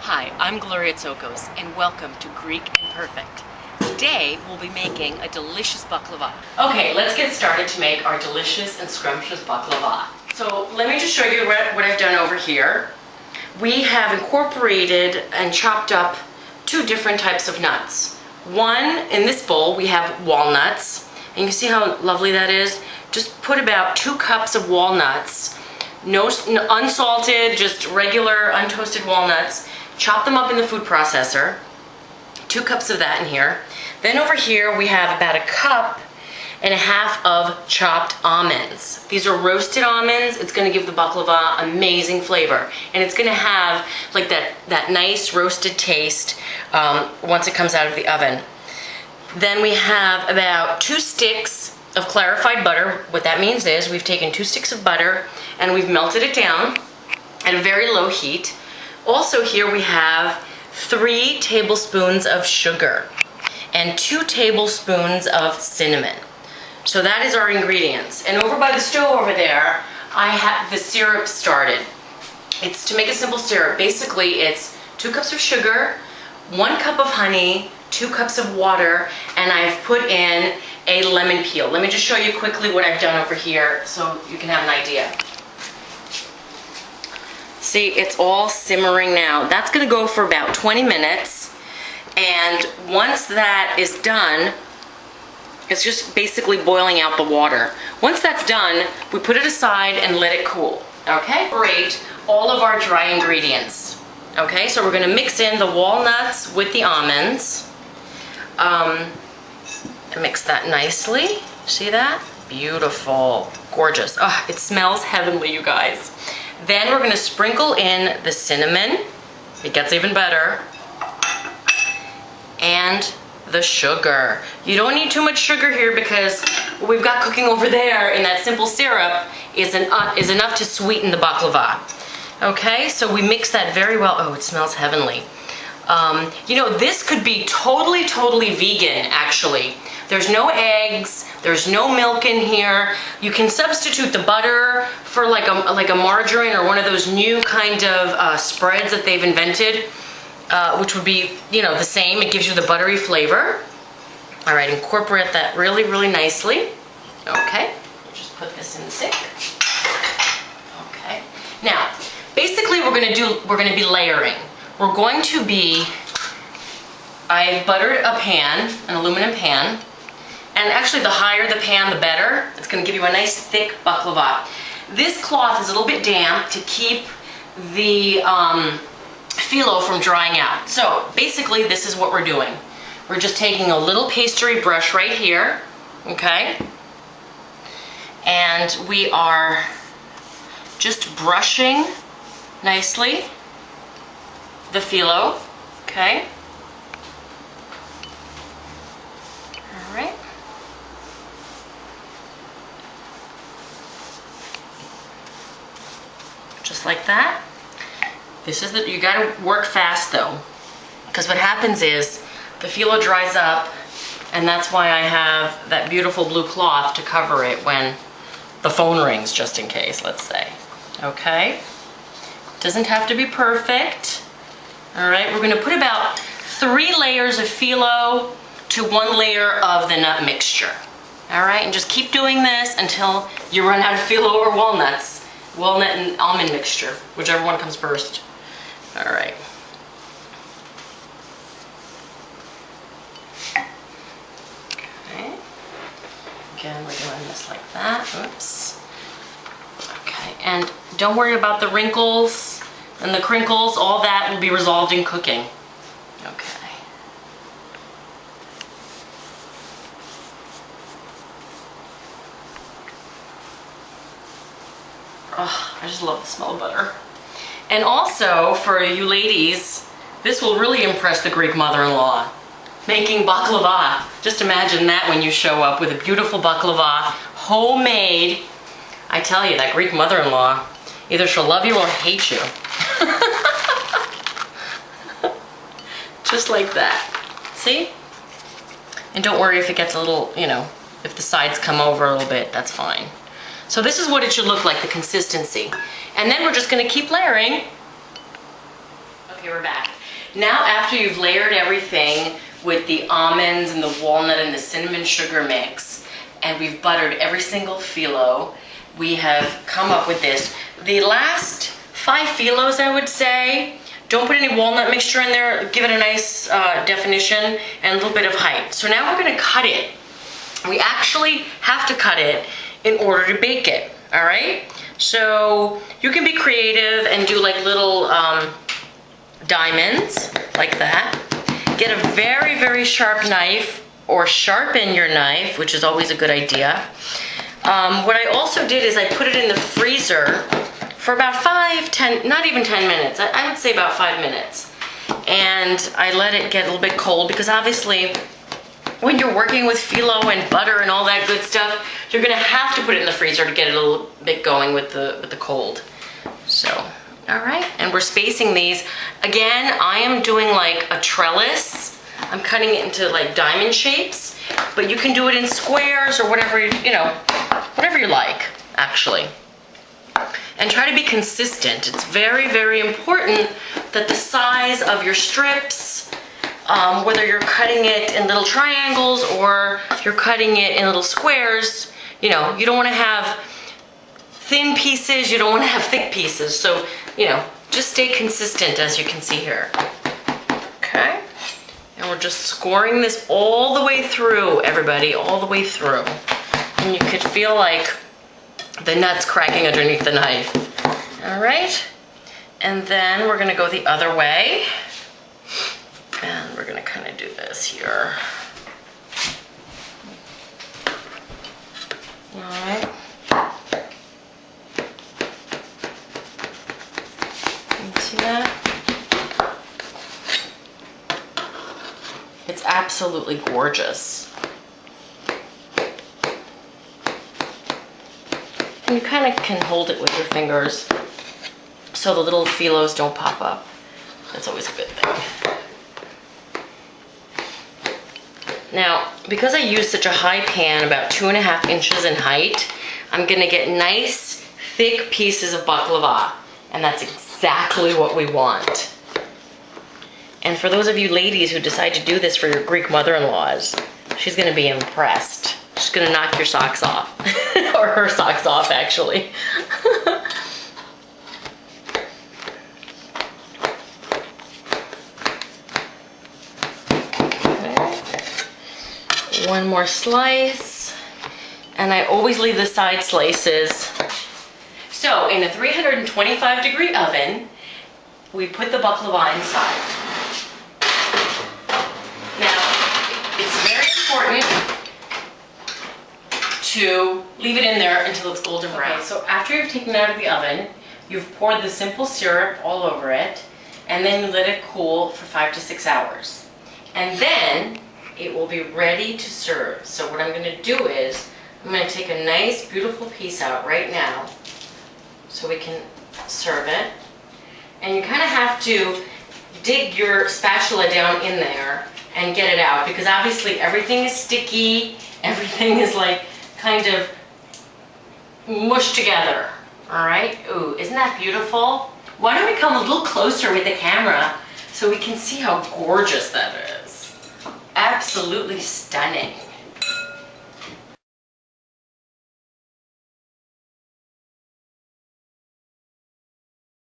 Hi, I'm Gloria Tsokos, and welcome to Greek Imperfect. Today, we'll be making a delicious baklava. Okay, let's get started to make our delicious and scrumptious baklava. So let me just show you what I've done over here. We have incorporated and chopped up two different types of nuts. One, in this bowl, we have walnuts, and you can see how lovely that is. Just put about 2 cups of walnuts, no unsalted, just regular untoasted walnuts. Chop them up in the food processor. 2 cups of that in here. Then over here we have about 1.5 cups of chopped almonds. These are roasted almonds. It's going to give the baklava amazing flavor, and it's going to have like that nice roasted taste once it comes out of the oven. Then we have about 2 sticks of clarified butter. What that means is we've taken 2 sticks of butter and we've melted it down at a very low heat. Also here we have 3 tablespoons of sugar and 2 tablespoons of cinnamon. So that is our ingredients. And over by the stove over there, I have the syrup started. It's to make a simple syrup. Basically, it's 2 cups of sugar, 1 cup of honey, 2 cups of water, and I've put in a lemon peel. Let me just show you quickly what I've done over here so you can have an idea. See, it's all simmering now. That's gonna go for about 20 minutes. And once that is done, it's just basically boiling out the water. Once that's done, we put it aside and let it cool, okay? Separate all of our dry ingredients, okay? So we're gonna mix in the walnuts with the almonds. Mix that nicely. See that? Beautiful, gorgeous. Oh, it smells heavenly, you guys. Then we're gonna sprinkle in the cinnamon. It gets even better. And the sugar. You don't need too much sugar here because what we've got cooking over there in that simple syrup is enough to sweeten the baklava. Okay, so we mix that very well. Oh, it smells heavenly. You know, this could be totally vegan, actually. There's no eggs, there's no milk in here. You can substitute the butter for like a margarine or one of those new kind of spreads that they've invented, which would be, you know, the same. It gives you the buttery flavor. All right, incorporate that really nicely. Okay, just put this in the sink. Okay, now basically we're gonna be layering. We're going to be, I've buttered a pan, an aluminum pan, and actually the higher the pan, the better. It's going to give you a nice thick baklava. This cloth is a little bit damp to keep the phyllo from drying out. So basically this is what we're doing. We're just taking a little pastry brush right here, okay? And we are just brushing nicely the phyllo, okay? All right. Just like that. This is you gotta work fast though, because what happens is the phyllo dries up, and that's why I have that beautiful blue cloth to cover it when the phone rings, just in case, let's say. Okay? Doesn't have to be perfect. All right, we're gonna put about 3 layers of phyllo to 1 layer of the nut mixture. All right, and just keep doing this until you run out of phyllo or walnuts. Walnut and almond mixture, whichever one comes first. All right. Okay. Again, we're doing this like that. Oops. Okay, and don't worry about the wrinkles and the crinkles. All that will be resolved in cooking. Okay. Oh, I just love the smell of butter. And also, for you ladies, this will really impress the Greek mother-in-law. Making baklava. Just imagine that when you show up with a beautiful baklava, homemade. I tell you, that Greek mother-in-law, either she'll love you or hate you. Just like that. See? And don't worry if it gets a little, you know, if the sides come over a little bit, that's fine. So this is what it should look like, the consistency. And then we're just gonna keep layering. Okay, we're back. Now after you've layered everything with the almonds and the walnut and the cinnamon sugar mix, and we've buttered every single phyllo, we have come up with this. The last 5 phyllos, I would say, don't put any walnut mixture in there, give it a nice definition and a little bit of height. So now we're gonna cut it. We actually have to cut it in order to bake it, all right? So you can be creative and do like little diamonds like that. Get a very, very sharp knife or sharpen your knife, which is always a good idea. What I also did is I put it in the freezer for about 10, not even 10 minutes. I would say about 5 minutes. And I let it get a little bit cold because obviously when you're working with phyllo and butter and all that good stuff, you're gonna have to put it in the freezer to get it a little bit going with the cold. So, all right, and we're spacing these. Again, I am doing like a trellis. I'm cutting it into like diamond shapes, but you can do it in squares or whatever, you know, whatever you like, actually. And try to be consistent. It's very, very important that the size of your strips, whether you're cutting it in little triangles or you're cutting it in little squares, you know, you don't want to have thin pieces, you don't want to have thick pieces. So, you know, just stay consistent as you can see here. Okay? And we're just scoring this all the way through, everybody, all the way through. And you could feel like the nuts cracking underneath the knife. All right? And then we're gonna go the other way. And we're gonna kind of do this here. All right. You see that? It's absolutely gorgeous. And you kind of can hold it with your fingers so the little phyllos don't pop up. That's always a good thing. Now, because I use such a high pan, about 2.5 inches in height, I'm gonna get nice, thick pieces of baklava. And that's exactly what we want. And for those of you ladies who decide to do this for your Greek mother-in-laws, she's gonna be impressed. She's gonna knock your socks off. Or her socks off, actually. Okay. One more slice. And I always leave the side slices. So in a 325-degree oven, we put the baklava inside. Now, it's very important to leave it in there until it's golden brown. Okay, so after you've taken it out of the oven, you've poured the simple syrup all over it, and then you let it cool for 5 to 6 hours. And then it will be ready to serve. So what I'm gonna do is, I'm gonna take a nice, beautiful piece out right now, so we can serve it. And you kind of have to dig your spatula down in there and get it out, because obviously everything is sticky, everything is like kind of mushed together. All right, ooh, isn't that beautiful? Why don't we come a little closer with the camera so we can see how gorgeous that is? Absolutely stunning.